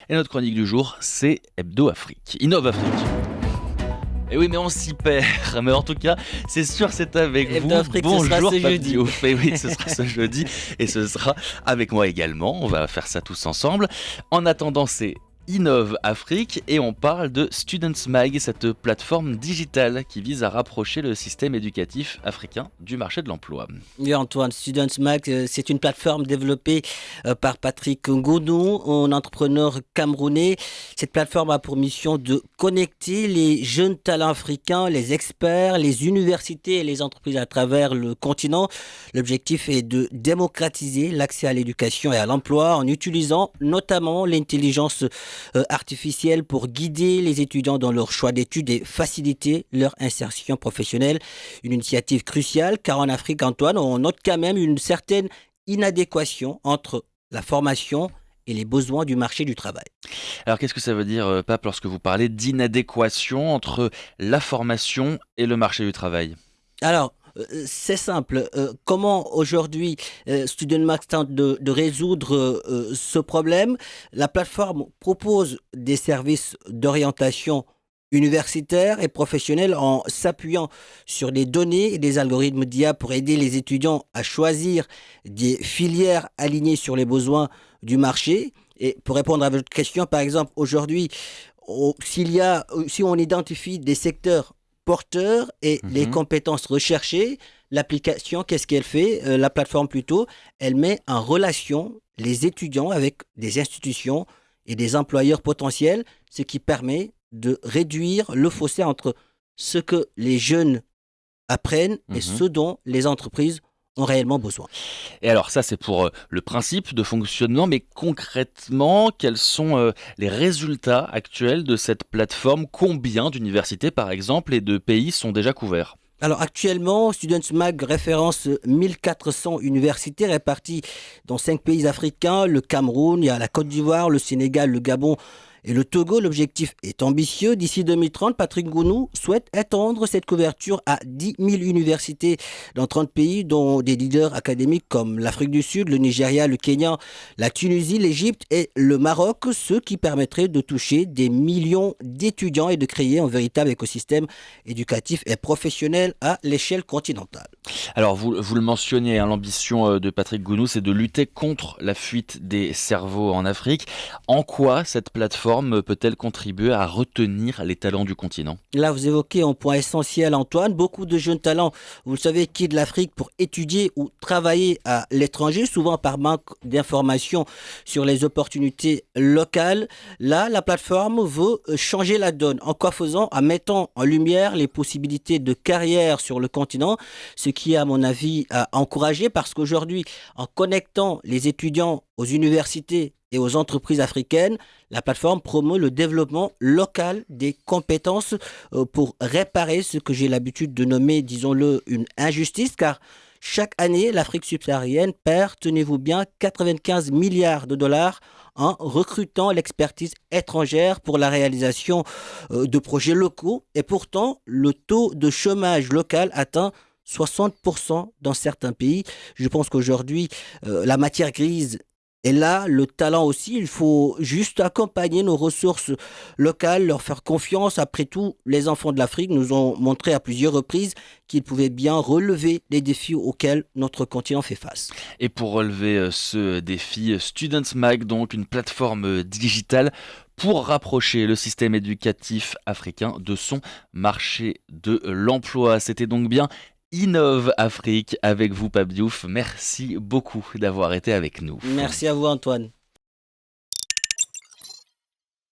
Et notre chronique du jour, c'est Hebdo Afrique. Innov Afrique. Et oui, mais on s'y perd. Mais en tout cas, c'est sûr, c'est avec vous. Hebdo Afrique, ce Bonjour, sera ce Fab jeudi. Diouf. Et oui, ce sera ce jeudi. Et ce sera avec moi également. On va faire ça tous ensemble. En attendant, c'est Innov Afrique et on parle de Students Mag, cette plateforme digitale qui vise à rapprocher le système éducatif africain du marché de l'emploi. Oui, Antoine, Students Mag, c'est une plateforme développée par Patrick Ngounou, un entrepreneur camerounais. Cette plateforme a pour mission de connecter les jeunes talents africains, les experts, les universités et les entreprises à travers le continent. L'objectif est de démocratiser l'accès à l'éducation et à l'emploi en utilisant notamment l'intelligence artificielle pour guider les étudiants dans leur choix d'études et faciliter leur insertion professionnelle. Une initiative cruciale car en Afrique, Antoine, on note quand même une certaine inadéquation entre la formation et les besoins du marché du travail. Alors qu'est-ce que ça veut dire, Pape, lorsque vous parlez d'inadéquation entre la formation et le marché du travail ? Alors, c'est simple. Comment aujourd'hui Student Max tente de résoudre ce problème? La plateforme propose des services d'orientation universitaire et professionnelle en s'appuyant sur des données et des algorithmes d'IA pour aider les étudiants à choisir des filières alignées sur les besoins du marché. Et pour répondre à votre question, par exemple, aujourd'hui, si on identifie des secteurs porteurs et les Mhm. compétences recherchées, l'application, qu'est-ce qu'elle fait? La plateforme plutôt, elle met en relation les étudiants avec des institutions et des employeurs potentiels, ce qui permet de réduire le fossé entre ce que les jeunes apprennent et Mhm. ce dont les entreprises ont réellement besoin. Et alors ça, c'est pour le principe de fonctionnement, mais concrètement, quels sont les résultats actuels de cette plateforme? Combien d'universités, par exemple, et de pays sont déjà couverts? Alors actuellement, Students Mag référence 1400 universités réparties dans 5 pays africains, le Cameroun, il y a la Côte d'Ivoire, le Sénégal, le Gabon et le Togo. L'objectif est ambitieux. D'ici 2030, Patrick Ngounou souhaite étendre cette couverture à 10 000 universités dans 30 pays, dont des leaders académiques comme l'Afrique du Sud, le Nigeria, le Kenya, la Tunisie, l'Égypte et le Maroc, ce qui permettrait de toucher des millions d'étudiants et de créer un véritable écosystème éducatif et professionnel à l'échelle continentale. Alors vous le mentionniez, hein, l'ambition de Patrick Gounou, c'est de lutter contre la fuite des cerveaux en Afrique. En quoi cette plateforme peut-elle contribuer à retenir les talents du continent? Là, vous évoquez un point essentiel, Antoine. Beaucoup de jeunes talents, vous le savez, quittent l'Afrique pour étudier ou travailler à l'étranger, souvent par manque d'informations sur les opportunités locales. Là, la plateforme veut changer la donne. En quoi faisant? En mettant en lumière les possibilités de carrière sur le continent, ce qui est, à mon avis, à encourager parce qu'aujourd'hui, en connectant les étudiants aux universités et aux entreprises africaines, la plateforme promeut le développement local des compétences pour réparer ce que j'ai l'habitude de nommer, disons-le, une injustice, car chaque année, l'Afrique subsaharienne perd, tenez-vous bien, 95 milliards de dollars en recrutant l'expertise étrangère pour la réalisation de projets locaux. Et pourtant, le taux de chômage local atteint 60% dans certains pays. Je pense qu'aujourd'hui, la matière grise et là, le talent aussi, il faut juste accompagner nos ressources locales, leur faire confiance. Après tout, les enfants de l'Afrique nous ont montré à plusieurs reprises qu'ils pouvaient bien relever les défis auxquels notre continent fait face. Et pour relever ce défi, Students Mag, donc une plateforme digitale pour rapprocher le système éducatif africain de son marché de l'emploi. C'était donc bien Innov Afrique avec vous, Pape Diouf. Merci beaucoup d'avoir été avec nous. Merci à vous, Antoine.